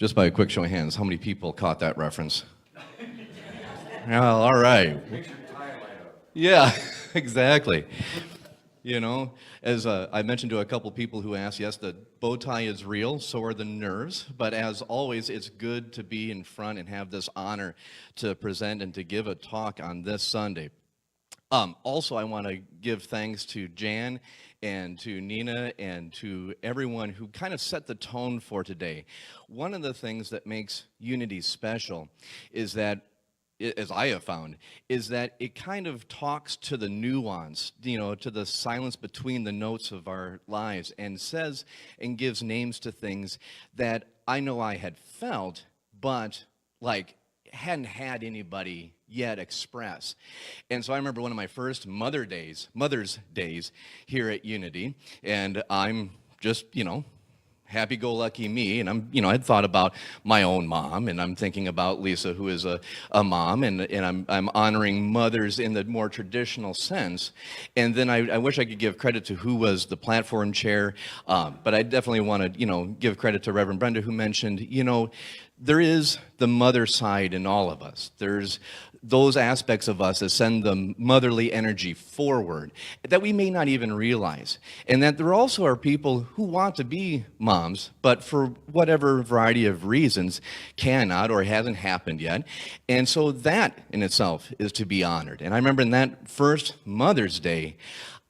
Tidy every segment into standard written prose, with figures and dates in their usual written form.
Just by a quick show of hands, how many people caught that reference? Well, all right. Yeah, exactly. You know, as I mentioned to a couple people who asked, yes, the bow tie is real, so are the nerves, but as always, it's good to be in front and have this honor to present and to give a talk on this Sunday. Also, I want to give thanks to Jan and to Nina and to everyone who kind of set the tone for today. One of the things that makes Unity special is that, as I have found, is that it kind of talks to the nuance, to the silence between the notes of our lives, and says and gives names to things that I know I had felt, but hadn't had anybody yet express. And so I remember one of my first Mother's Days here at Unity, and I'm just, happy-go-lucky me, and I'd thought about my own mom, and I'm thinking about Lisa, who is a mom, and I'm honoring mothers in the more traditional sense. And then I wish I could give credit to who was the platform chair, but I definitely want to, give credit to Reverend Brenda, who mentioned, there is the mother side in all of us. There's those aspects of us that send the motherly energy forward that we may not even realize. And that there also are people who want to be moms, but for whatever variety of reasons cannot or hasn't happened yet. And so that in itself is to be honored. And I remember in that first Mother's Day,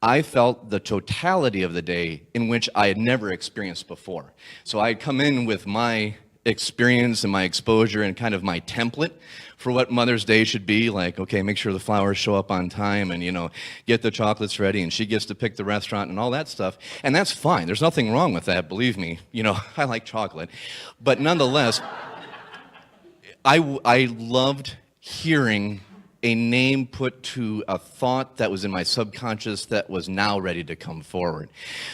I felt the totality of the day in which I had never experienced before. So I'd come in with my experience and my exposure and kind of my template for what Mother's Day should be, like, okay, make sure the flowers show up on time and, get the chocolates ready, and she gets to pick the restaurant and all that stuff. And that's fine. There's nothing wrong with that, believe me. I like chocolate. But nonetheless, I loved hearing a name put to a thought that was in my subconscious that was now ready to come forward.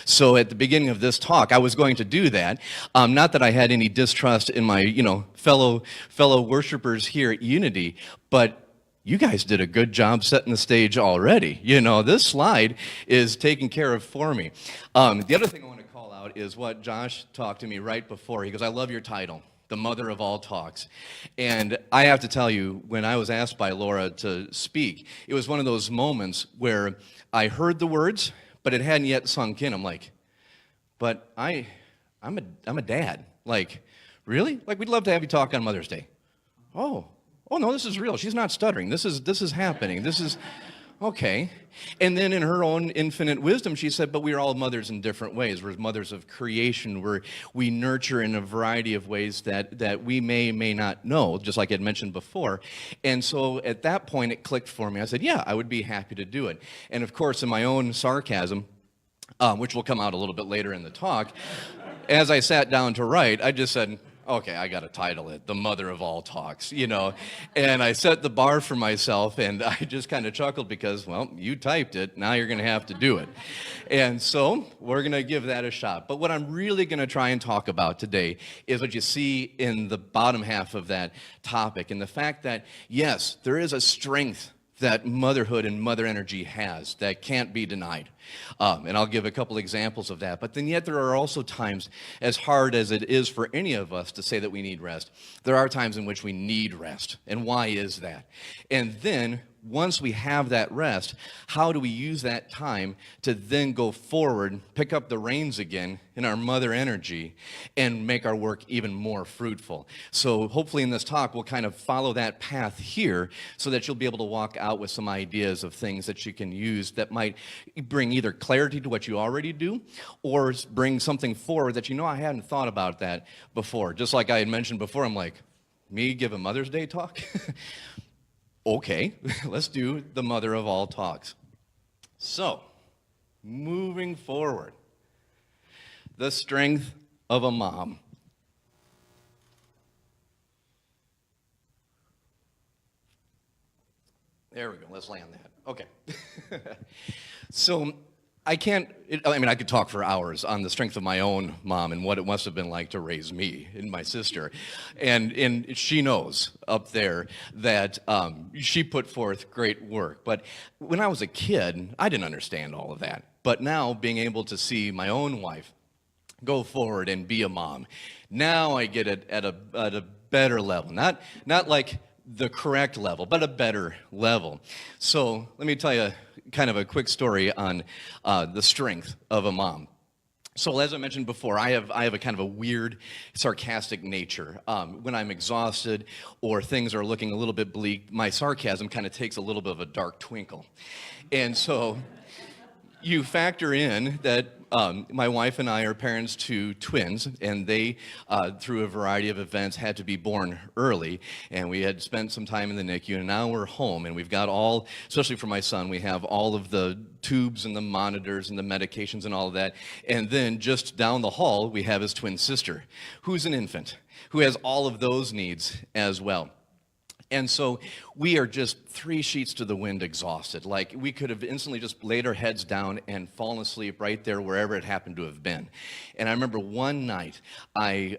So at the beginning of this talk, I was going to do that. Not that I had any distrust in my, fellow worshipers here at Unity, but you guys did a good job setting the stage already. This slide is taken care of for me. The other thing I want to call out is what Josh talked to me right before. He goes, I love your title, the mother of all talks. And I have to tell you, when I was asked by Laura to speak, it was one of those moments where I heard the words, but it hadn't yet sunk in. I'm like, but I'm a dad. Like, really? Like, we'd love to have you talk on Mother's Day. Oh no, this is real. She's not stuttering. This is happening. This is okay. And then in her own infinite wisdom, she said, but we are all mothers in different ways. We're mothers of creation, where we nurture in a variety of ways that we may not know, just like I had mentioned before. And so at that point, it clicked for me. I said, yeah, I would be happy to do it. And of course, in my own sarcasm, which will come out a little bit later in the talk, as I sat down to write, I just said, okay, I got to title it, The Mother of All Talks, And I set the bar for myself, and I just kind of chuckled because, well, you typed it, now you're going to have to do it. And so we're going to give that a shot. But what I'm really going to try and talk about today is what you see in the bottom half of that topic, and the fact that, yes, there is a strength that motherhood and mother energy has that can't be denied. And I'll give a couple examples of that. But then yet there are also times, as hard as it is for any of us to say that we need rest, there are times in which we need rest. And why is that? And then once we have that rest, how do we use that time to then go forward, pick up the reins again in our mother energy, and make our work even more fruitful? So hopefully in this talk, we'll kind of follow that path here so that you'll be able to walk out with some ideas of things that you can use that might bring either clarity to what you already do or bring something forward that I hadn't thought about that before. Just like I had mentioned before, I'm like, me give a Mother's Day talk? Okay, let's do the mother of all talks. So, moving forward, the strength of a mom. There we go, let's land that. Okay. So, I could talk for hours on the strength of my own mom and what it must have been like to raise me and my sister. And she knows up there that she put forth great work. But when I was a kid, I didn't understand all of that. But now, being able to see my own wife go forward and be a mom. Now I get it at a better level, not like the correct level, but a better level. So let me tell you kind of a quick story on the strength of a mom. So as I mentioned before, I have a kind of a weird, sarcastic nature. When I'm exhausted or things are looking a little bit bleak, my sarcasm kind of takes a little bit of a dark twinkle. And so you factor in that my wife and I are parents to twins, and they, through a variety of events, had to be born early, and we had spent some time in the NICU, and now we're home, and we've got all, especially for my son, we have all of the tubes and the monitors and the medications and all of that, and then just down the hall, we have his twin sister, who's an infant, who has all of those needs as well. And so we are just 3 sheets to the wind exhausted. Like, we could have instantly just laid our heads down and fallen asleep right there wherever it happened to have been. And I remember one night I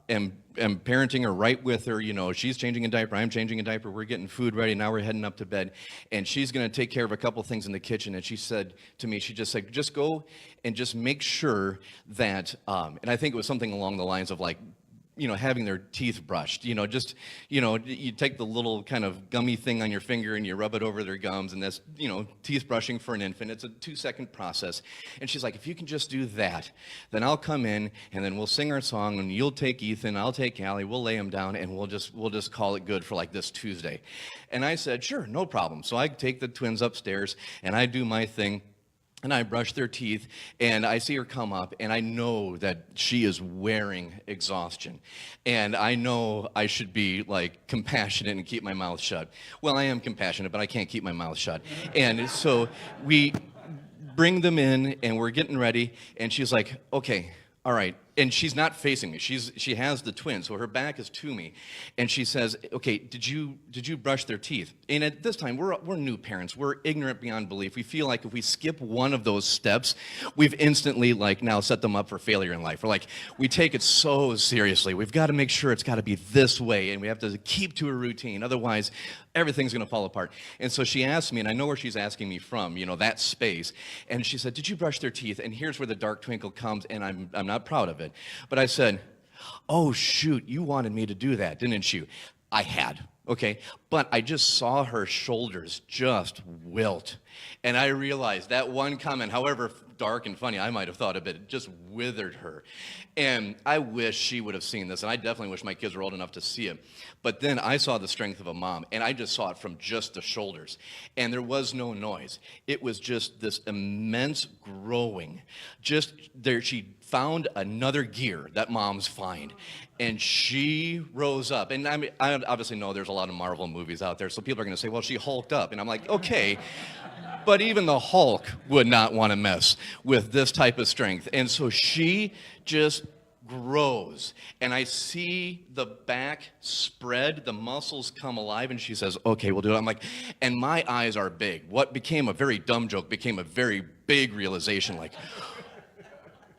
am parenting her right with her. You know, she's changing a diaper, I'm changing a diaper, we're getting food ready, now we're heading up to bed. And she's going to take care of a couple things in the kitchen. And she said to me, she just said, just go and just make sure that, and I think it was something along the lines of like, you know, having their teeth brushed, you know, just, you know, you take the little kind of gummy thing on your finger and you rub it over their gums, and that's, you know, teeth brushing for an infant. It's a 2-second process. And she's like, if you can just do that, then I'll come in and then we'll sing our song, and you'll take Ethan, I'll take Allie, we'll lay him down, and we'll just call it good for like this Tuesday. And I said, sure, no problem. So I take the twins upstairs and I do my thing. And I brush their teeth, and I see her come up, and I know that she is wearing exhaustion. And I know I should be, like, compassionate and keep my mouth shut. Well, I am compassionate, but I can't keep my mouth shut. And so we bring them in, and we're getting ready, and she's like, okay, all right. And she's not facing me. She has the twins, so her back is to me. And she says, okay, did you brush their teeth? And at this time, we're new parents. We're ignorant beyond belief. We feel like if we skip one of those steps, we've instantly, like, now set them up for failure in life. We're like, we take it so seriously. We've got to make sure it's got to be this way, and we have to keep to a routine. Otherwise, everything's going to fall apart. And so she asked me, and I know where she's asking me from, you know, that space. And she said, did you brush their teeth? And here's where the dark twinkle comes, and I'm not proud of it. But I said, oh, shoot, you wanted me to do that, didn't you? I had, okay? But I just saw her shoulders just wilt. And I realized that one comment, however dark and funny I might have thought of it, just withered her. And I wish she would have seen this, and I definitely wish my kids were old enough to see it. But then I saw the strength of a mom, and I just saw it from just the shoulders. And there was no noise. It was just this immense growing. Just there, she found another gear that moms find. And she rose up. And I mean, I obviously know there's a lot of Marvel movies out there, so people are going to say, well, she hulked up. And I'm like, okay. But even the Hulk would not want to mess with this type of strength. And so she just grows. And I see the back spread, the muscles come alive, and she says, okay, we'll do it. I'm like, and my eyes are big. What became a very dumb joke became a very big realization, like,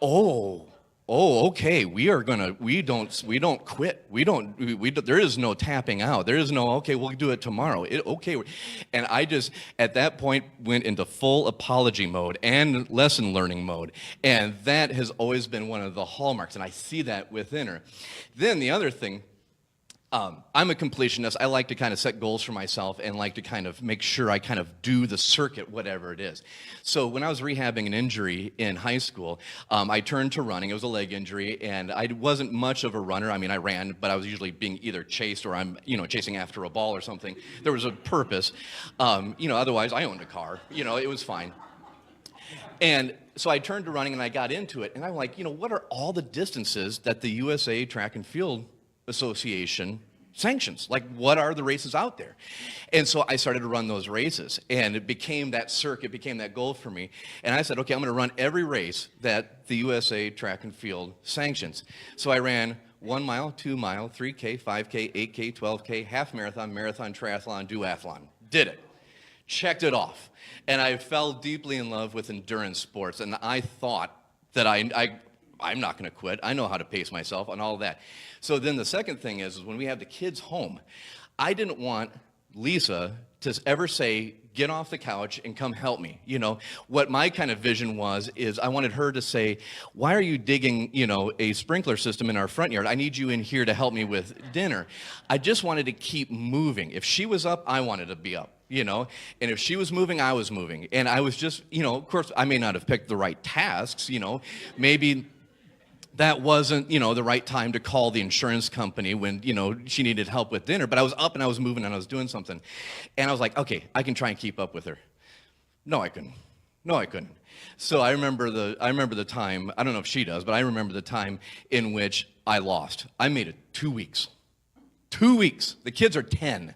oh, okay, we don't quit. There is no tapping out. There is no, okay, we'll do it tomorrow. Okay. And I just, at that point, went into full apology mode and lesson learning mode. And that has always been one of the hallmarks, and I see that within her. Then the other thing, I'm a completionist. I like to kind of set goals for myself and like to kind of make sure I kind of do the circuit, whatever it is. So when I was rehabbing an injury in high school, I turned to running. It was a leg injury, and I wasn't much of a runner. I mean, I ran, but I was usually being either chased or I'm, chasing after a ball or something. There was a purpose. Otherwise I owned a car. It was fine. And so I turned to running, and I got into it, and I'm like, what are all the distances that the USA Track and Field Association sanctions? Like, what are the races out there? And so I started to run those races, and it became that circuit, became that goal for me. And I said, okay, I'm going to run every race that the USA Track and Field sanctions. So I ran 1 mile, 2 mile, 3K, 5K, 8K, 12K, half marathon, marathon, triathlon, duathlon. Did it. Checked it off. And I fell deeply in love with endurance sports, and I thought that I'm not going to quit. I know how to pace myself and all of that. So then the second thing is when we have the kids home, I didn't want Lisa to ever say, get off the couch and come help me. What my kind of vision is I wanted her to say, why are you digging, a sprinkler system in our front yard? I need you in here to help me with dinner. I just wanted to keep moving. If she was up, I wanted to be up. And if she was moving, I was moving. And I was just, of course, I may not have picked the right tasks, maybe that wasn't, the right time to call the insurance company when, she needed help with dinner. But I was up and I was moving and I was doing something. And I was like, okay, I can try and keep up with her. No, I couldn't. So I remember the time, I don't know if she does, but I remember the time in which I lost. I made it 2 weeks. 2 weeks. The kids are 10.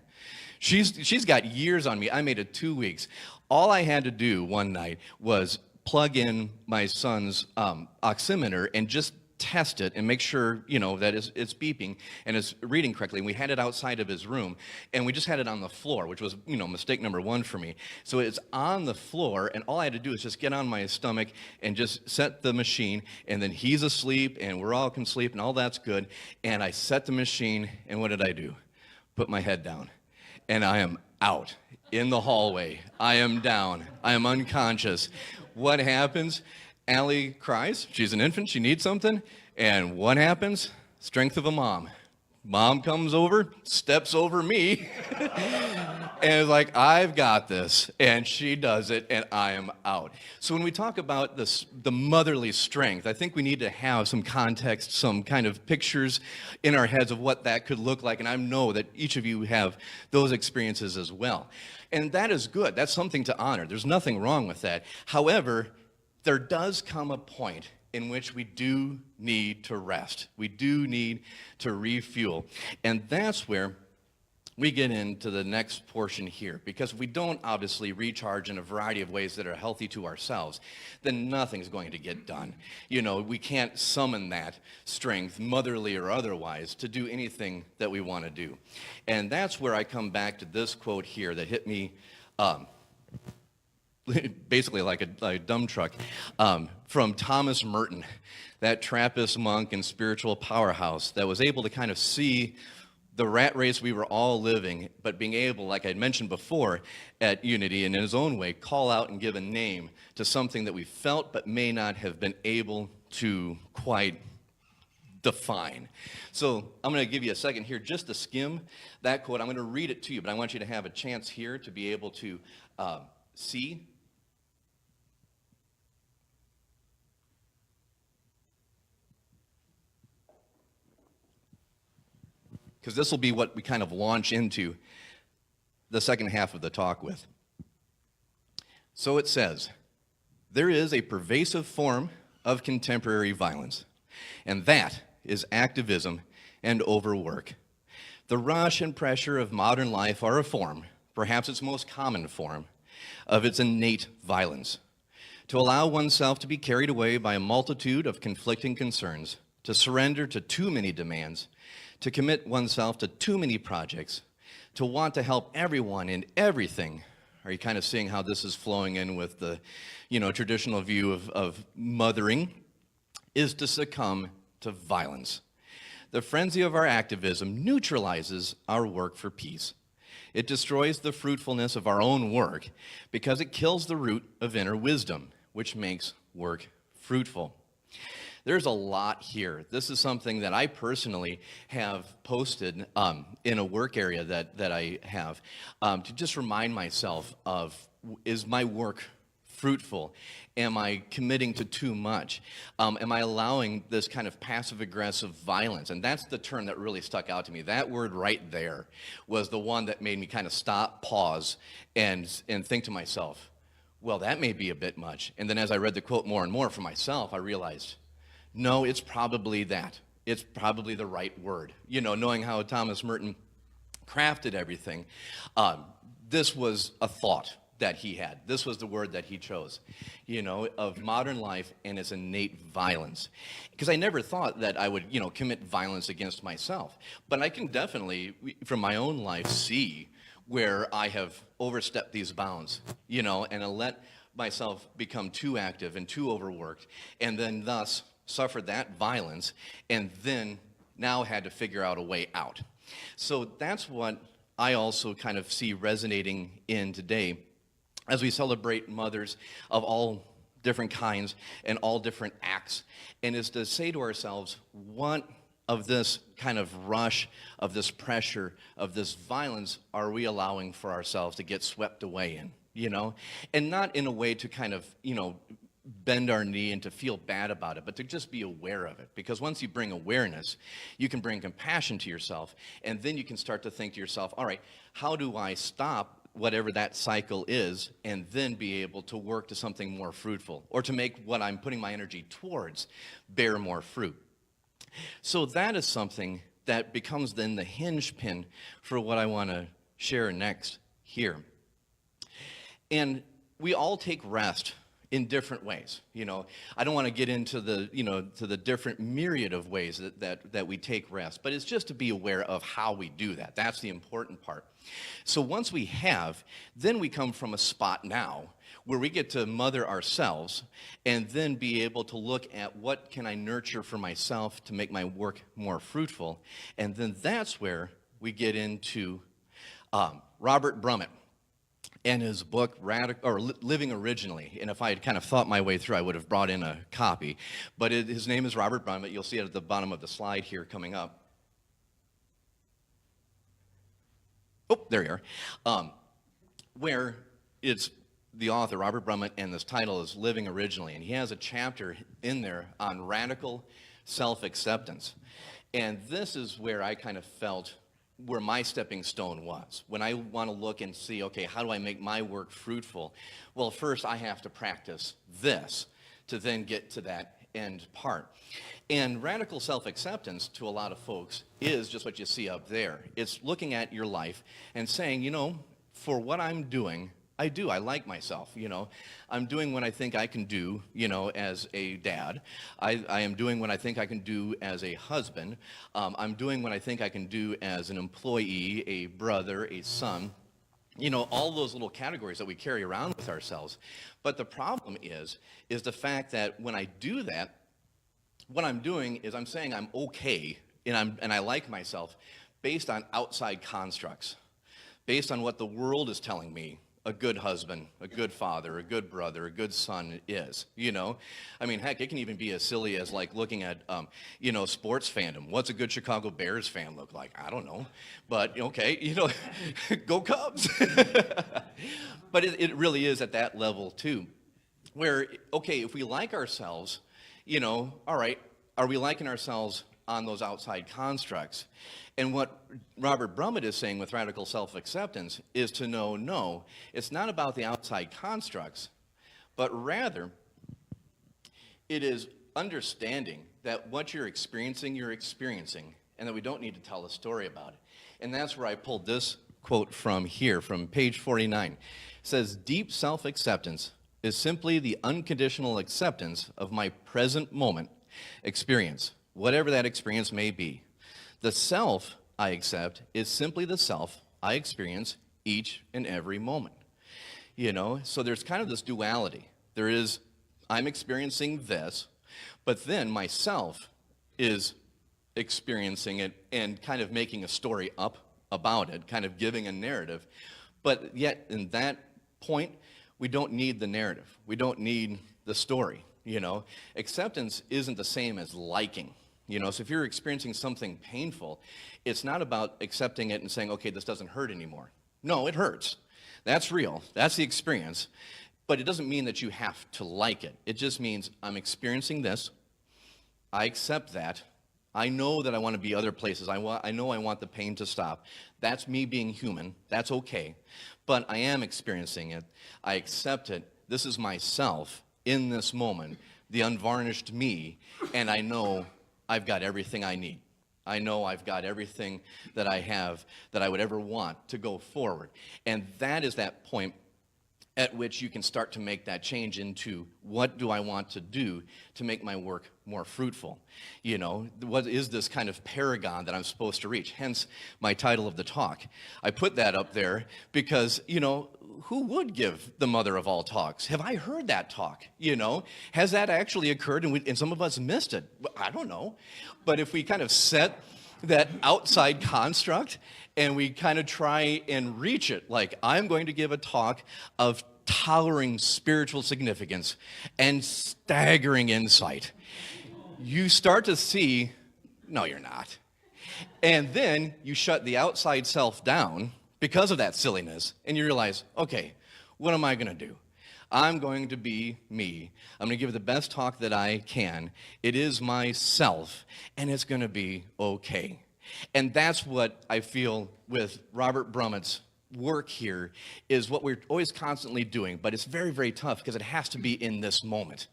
She's got years on me. I made it 2 weeks. All I had to do one night was plug in my son's oximeter and just test it and make sure, that it's beeping and it's reading correctly. And we had it outside of his room, and we just had it on the floor, which was, mistake number one for me. So it's on the floor, and all I had to do is just get on my stomach and just set the machine, and then he's asleep, and we're all can sleep, and all that's good. And I set the machine, and what did I do? Put my head down, and I am out in the hallway. I am down. I am unconscious. What happens? Allie cries. She's an infant. She needs something. And what happens? Strength of a mom. Mom comes over, steps over me, and is like, I've got this. And she does it, and I am out. So when we talk about the motherly strength, I think we need to have some context, some kind of pictures in our heads of what that could look like. And I know that each of you have those experiences as well. And that is good. That's something to honor. There's nothing wrong with that. However, there does come a point in which we do need to rest. We do need to refuel. And that's where we get into the next portion here. Because if we don't obviously recharge in a variety of ways that are healthy to ourselves, then nothing's going to get done. We can't summon that strength, motherly or otherwise, to do anything that we want to do. And that's where I come back to this quote here that hit me basically like a dump truck, from Thomas Merton, that Trappist monk and spiritual powerhouse that was able to kind of see the rat race we were all living, but being able, like I mentioned before, at Unity, and in his own way, call out and give a name to something that we felt but may not have been able to quite define. So I'm going to give you a second here just to skim that quote. I'm going to read it to you, but I want you to have a chance here to be able to see. Because this will be what we kind of launch into the second half of the talk with. So it says, there is a pervasive form of contemporary violence, and that is activism and overwork. The rush and pressure of modern life are a form, perhaps its most common form, of its innate violence. To allow oneself to be carried away by a multitude of conflicting concerns, to surrender to too many demands, to commit oneself to too many projects, to want to help everyone in everything. Are you kind of seeing how this is flowing in with the, traditional view of mothering? Is to succumb to violence. The frenzy of our activism neutralizes our work for peace. It destroys the fruitfulness of our own work because it kills the root of inner wisdom, which makes work fruitful. There's a lot here. This is something that I personally have posted in a work area that I have to just remind myself of, is my work fruitful? Am I committing to too much? Am I allowing this kind of passive-aggressive violence? And that's the term that really stuck out to me. That word right there was the one that made me kind of stop, pause, and think to myself, well, that may be a bit much. And then as I read the quote more and more for myself, I realized, no, it's probably that. It's probably the right word. Knowing how Thomas Merton crafted everything, this was a thought that he had. This was the word that he chose, of modern life and its innate violence. Because I never thought that I would, commit violence against myself. But I can definitely, from my own life, see where I have overstepped these bounds, and let myself become too active and too overworked, and then thus suffered that violence, and then now had to figure out a way out. So that's what I also kind of see resonating in today as we celebrate mothers of all different kinds and all different acts, and is to say to ourselves, what of this kind of rush, of this pressure, of this violence are we allowing for ourselves to get swept away in, And not in a way to kind of, bend our knee and to feel bad about it, but to just be aware of it. Because once you bring awareness, you can bring compassion to yourself, and then you can start to think to yourself, all right, how do I stop whatever that cycle is, and then be able to work to something more fruitful, or to make what I'm putting my energy towards bear more fruit. So that is something that becomes then the hinge pin for what I want to share next here. And we all take rest in different ways. I don't want to get into the, to the different myriad of ways that we take rest, but it's just to be aware of how we do that. That's the important part. So once we have, then we come from a spot now where we get to mother ourselves and then be able to look at what can I nurture for myself to make my work more fruitful. And then that's where we get into Robert Brummett and his book, Living Originally. And if I had kind of thought my way through, I would have brought in a copy. But his name is Robert Brummett. You'll see it at the bottom of the slide here coming up. Oh, there you are. Where it's the author, Robert Brummett, and this title is Living Originally. And he has a chapter in there on radical self-acceptance. And this is where I kind of felt where my stepping stone was. When I want to look and see, okay, how do I make my work fruitful? Well, first I have to practice this to then get to that end part. And radical self-acceptance to a lot of folks is just what you see up there. It's looking at your life and saying, for what I'm doing, I like myself, I'm doing what I think I can do, as a dad. I am doing what I think I can do as a husband. I'm doing what I think I can do as an employee, a brother, a son. All those little categories that we carry around with ourselves. But the problem is the fact that when I do that, what I'm doing is I'm saying I'm okay and I like myself based on outside constructs, based on what the world is telling me a good husband, a good father, a good brother, a good son is, I mean, heck, it can even be as silly as like looking at, sports fandom. What's a good Chicago Bears fan look like? I don't know, but okay, go Cubs. But it really is at that level too, where, okay, if we like ourselves, all right, are we liking ourselves on those outside constructs? And what Robert Brummett is saying with radical self-acceptance is to know, no, it's not about the outside constructs, but rather it is understanding that what you're experiencing, and that we don't need to tell a story about it. And that's where I pulled this quote from here, from page 49. It says, "Deep self-acceptance is simply the unconditional acceptance of my present moment experience, whatever that experience may be. The self I accept is simply the self I experience each and every moment." So there's kind of this duality. There is, I'm experiencing this, but then myself is experiencing it and kind of making a story up about it, kind of giving a narrative. But yet, in that point, we don't need the narrative. We don't need the story, Acceptance isn't the same as liking. So if you're experiencing something painful, it's not about accepting it and saying, okay, this doesn't hurt anymore. No, it hurts. That's real. That's the experience. But it doesn't mean that you have to like it. It just means I'm experiencing this. I accept that. I know that I want to be other places. I know I want the pain to stop. That's me being human. That's okay. But I am experiencing it. I accept it. This is myself in this moment, the unvarnished me, and I know I've got everything I need. I know I've got everything that I have that I would ever want to go forward. And that is that point at which you can start to make that change into, what do I want to do to make my work more fruitful? What is this kind of paragon that I'm supposed to reach? Hence my title of the talk. I put that up there because, who would give the mother of all talks? Have I heard that talk? Has that actually occurred and some of us missed it? I don't know. But if we kind of set that outside construct and we kind of try and reach it, like I'm going to give a talk of towering spiritual significance and staggering insight, you start to see, no, you're not. And then you shut the outside self down because of that silliness, and you realize, okay, what am I going to do? I'm going to be me. I'm going to give the best talk that I can. It is myself, and it's going to be okay. And that's what I feel with Robert Brummett's work here, is what we're always constantly doing, but it's very, very tough because it has to be in this moment.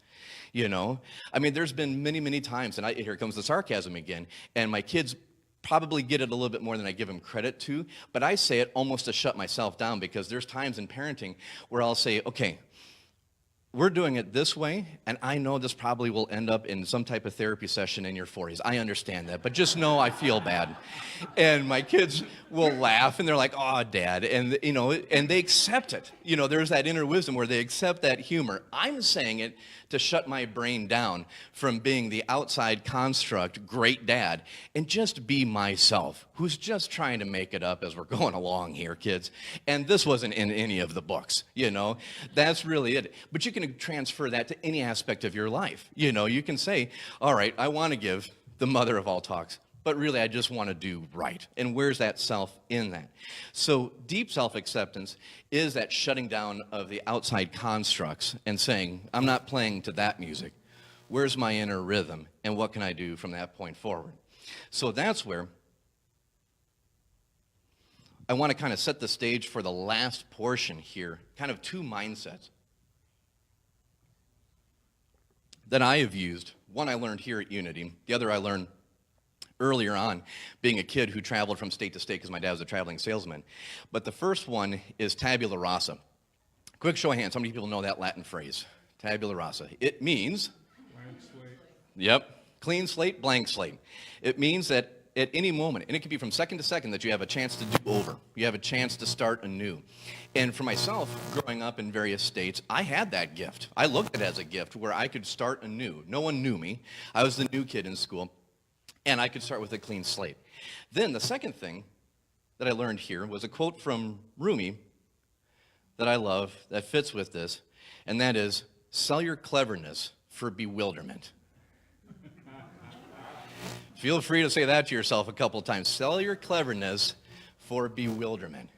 You know, I mean, there's been many, many times, and here comes the sarcasm again, and my kids probably get it a little bit more than I give them credit to, but I say it almost to shut myself down, because there's times in parenting where I'll say, okay, we're doing it this way, and I know this probably will end up in some type of therapy session in your 40s. I understand that, but just know I feel bad. And my kids will laugh, and they're like, oh, Dad, and you know, and they accept it. You know, there's that inner wisdom where they accept that humor. I'm saying it to shut my brain down from being the outside construct, great dad, and just be myself, who's just trying to make it up as we're going along here, kids. And this wasn't in any of the books, you know. That's really it. But you can transfer that to any aspect of your life. You know, you can say, all right, I want to give the mother of all talks, but really I just want to do right. And where's that self in that? So deep self-acceptance is that shutting down of the outside constructs and saying, I'm not playing to that music. Where's my inner rhythm? And what can I do from that point forward? So that's where I want to kind of set the stage for the last portion here, kind of two mindsets that I have used. One I learned here at Unity, the other I learned earlier on, being a kid who traveled from state to state because my dad was a traveling salesman. But the first one is tabula rasa. Quick show of hands, how many people know that Latin phrase? Tabula rasa. It means, Blank slate. Yep, clean slate, blank slate. It means that at any moment, and it can be from second to second, that you have a chance to do over. You have a chance to start anew. And for myself, growing up in various states, I had that gift. I looked at it as a gift where I could start anew. No one knew me. I was the new kid in school. And I could start with a clean slate. Then the second thing that I learned here was a quote from Rumi that I love that fits with this, and that is, sell your cleverness for bewilderment. Feel free to say that to yourself a couple times. Sell your cleverness for bewilderment.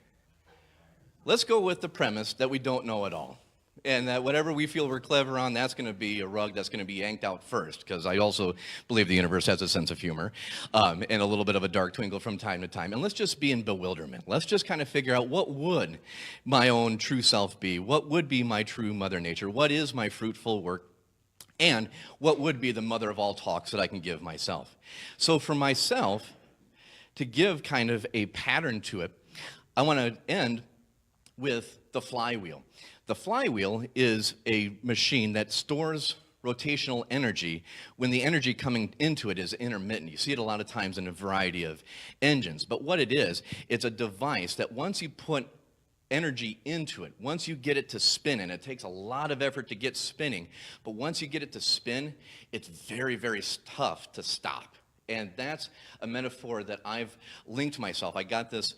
Let's go with the premise that we don't know it all. And that whatever we feel we're clever on, that's going to be a rug that's going to be yanked out first, because I also believe the universe has a sense of humor and a little bit of a dark twinkle from time to time. And let's just be in bewilderment. Let's just kind of figure out, what would my own true self be? What would be my true mother nature? What is my fruitful work? And what would be the mother of all talks that I can give myself? So for myself, to give kind of a pattern to it, I want to end with the flywheel. The flywheel is a machine that stores rotational energy when the energy coming into it is intermittent. You see it a lot of times in a variety of engines. But what it is, it's a device that once you put energy into it, once you get it to spin, and it takes a lot of effort to get spinning, but once you get it to spin, it's very, very tough to stop. And that's a metaphor that I've linked myself. I got this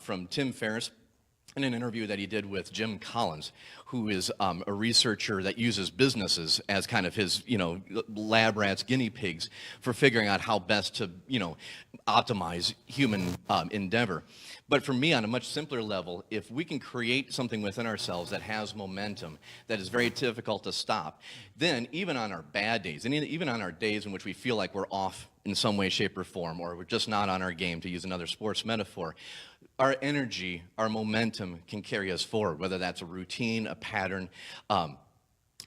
from Tim Ferriss in an interview that he did with Jim Collins, who is a researcher that uses businesses as kind of his, lab rats, guinea pigs for figuring out how best to, optimize human endeavor. But for me, on a much simpler level, if we can create something within ourselves that has momentum, that is very difficult to stop, then even on our bad days, and even on our days in which we feel like we're off in some way, shape, or form, or we're just not on our game, to use another sports metaphor, our energy, our momentum can carry us forward, whether that's a routine, a pattern,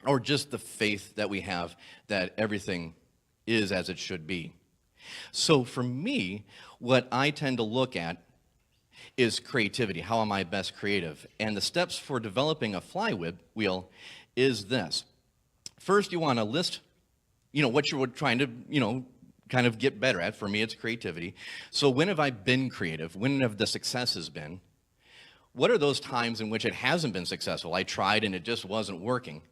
or just the faith that we have that everything is as it should be. So for me, what I tend to look at is creativity. How am I best creative? And the steps for developing a flywheel is this. First, you want to list, what you're trying to, kind of get better at. For me, it's creativity. So when have I been creative? When have the successes been? What are those times in which it hasn't been successful? I tried and it just wasn't working.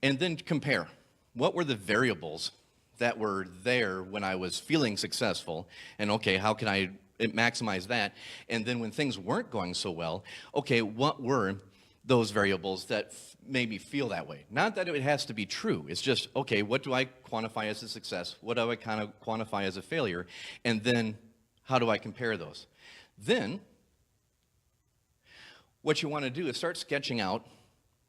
And then compare. What were the variables that were there when I was feeling successful? And okay, how can I maximize that? And then when things weren't going so well, okay, what were those variables that made me feel that way. Not that it has to be true. It's just, okay, what do I quantify as a success? What do I kind of quantify as a failure? And then how do I compare those? Then what you want to do is start sketching out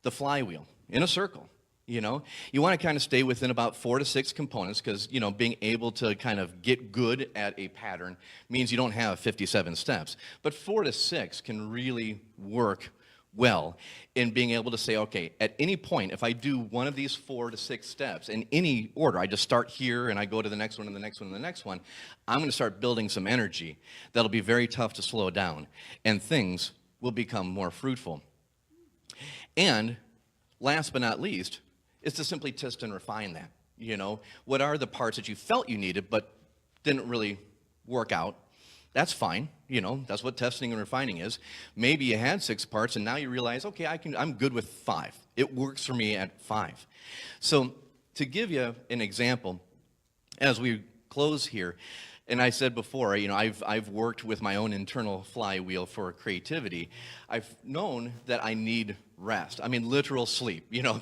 the flywheel in a circle. You know, you want to kind of stay within about 4 to 6 components because, you know, being able to kind of get good at a pattern means you don't have 57 steps. But 4 to 6 can really work well in being able to say, okay, at any point, if I do one of these 4 to 6 steps in any order, I just start here and I go to the next one and the next one and the next one, I'm going to start building some energy that'll be very tough to slow down, and things will become more fruitful. And last but not least, is to simply test and refine that. You know, what are the parts that you felt you needed but didn't really work out? That's fine. You know, that's what testing and refining is. Maybe you had 6 parts and now you realize, okay, I'm good with 5. It works for me at 5. So to give you an example, as we close here, and I said before, you know, I've worked with my own internal flywheel for creativity. I've known that I need rest. I mean, literal sleep. You know,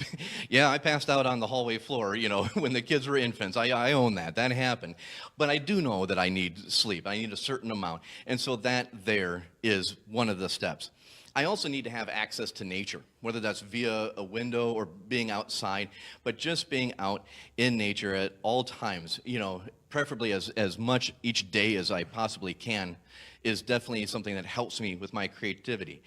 yeah, I passed out on the hallway floor, you know, when the kids were infants. I own that. That happened. But I do know that I need sleep. I need a certain amount. And so that there is one of the steps. I also need to have access to nature, whether that's via a window or being outside, but just being out in nature at all times, you know, preferably as much each day as I possibly can, is definitely something that helps me with my creativity.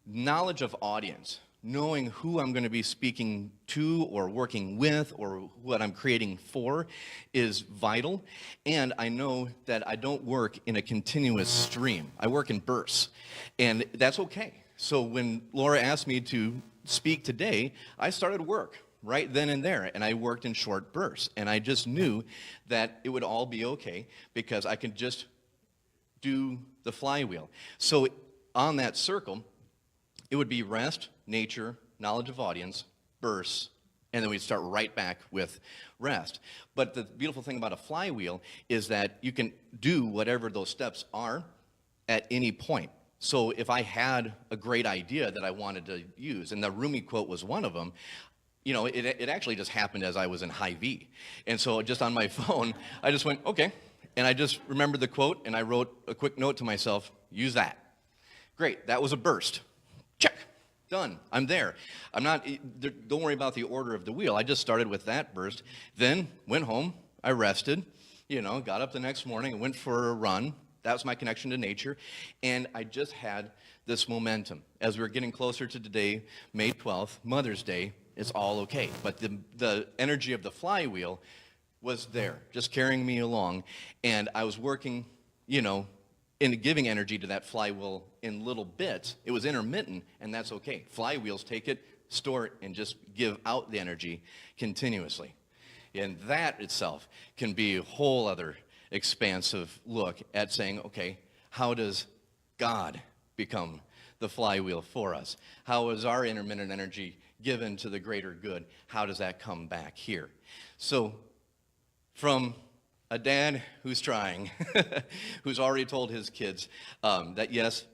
Knowledge of audience, knowing who I'm going to be speaking to or working with or what I'm creating for is vital. And I know that I don't work in a continuous stream. I work in bursts, and that's okay. So when Laura asked me to speak today, I started work right then and there, and I worked in short bursts. And I just knew that it would all be okay because I could just do the flywheel. So on that circle, it would be rest, nature, knowledge of audience, bursts, and then we'd start right back with rest. But the beautiful thing about a flywheel is that you can do whatever those steps are at any point. So if I had a great idea that I wanted to use, and the Rumi quote was one of them, you know, it actually just happened as I was in high V. And so just on my phone, I just went, okay. And I just remembered the quote, and I wrote a quick note to myself, use that. Great, that was a burst. Check, done, I'm there. Don't worry about the order of the wheel. I just started with that burst, then went home, I rested, you know, got up the next morning and went for a run. That was my connection to nature, and I just had this momentum. As we were getting closer to today, May 12th, Mother's Day, it's all okay. But the energy of the flywheel was there, just carrying me along, and I was working, you know, in giving energy to that flywheel in little bits. It was intermittent, and that's okay. Flywheels take it, store it, and just give out the energy continuously. And that itself can be a whole other expansive look at saying, okay, how does God become the flywheel for us? How is our intermittent energy given to the greater good? How does that come back here? So from a dad who's trying, who's already told his kids that yes,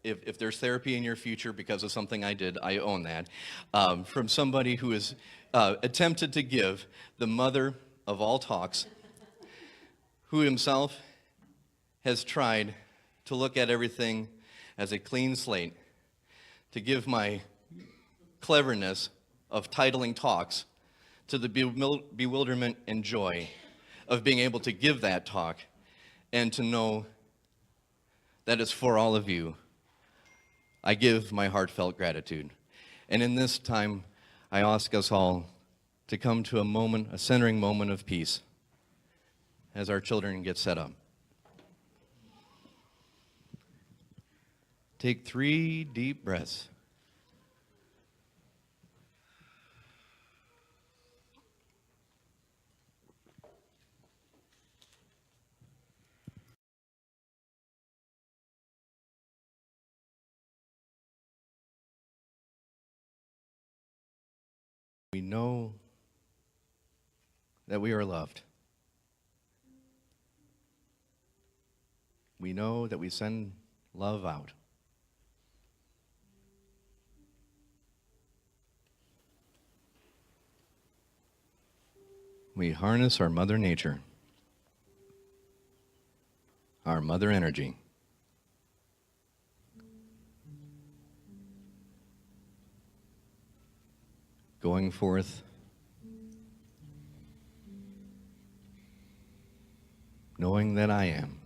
if there's therapy in your future because of something I did, I own that. From somebody who has attempted to give the mother of all talks, who himself has tried to look at everything as a clean slate, to give my cleverness of titling talks to the bewilderment and joy of being able to give that talk and to know that it's for all of you. I give my heartfelt gratitude. And in this time, I ask us all to come to a centering moment of peace as our children get set up. Take 3 deep breaths. We know that we are loved. We know that we send love out. we harness our mother nature, our mother energy. Going forth, knowing that I am.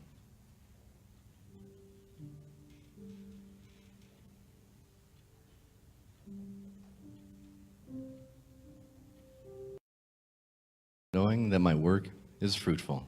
Knowing that my work is fruitful.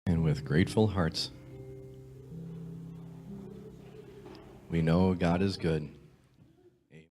And with grateful hearts, we know God is good.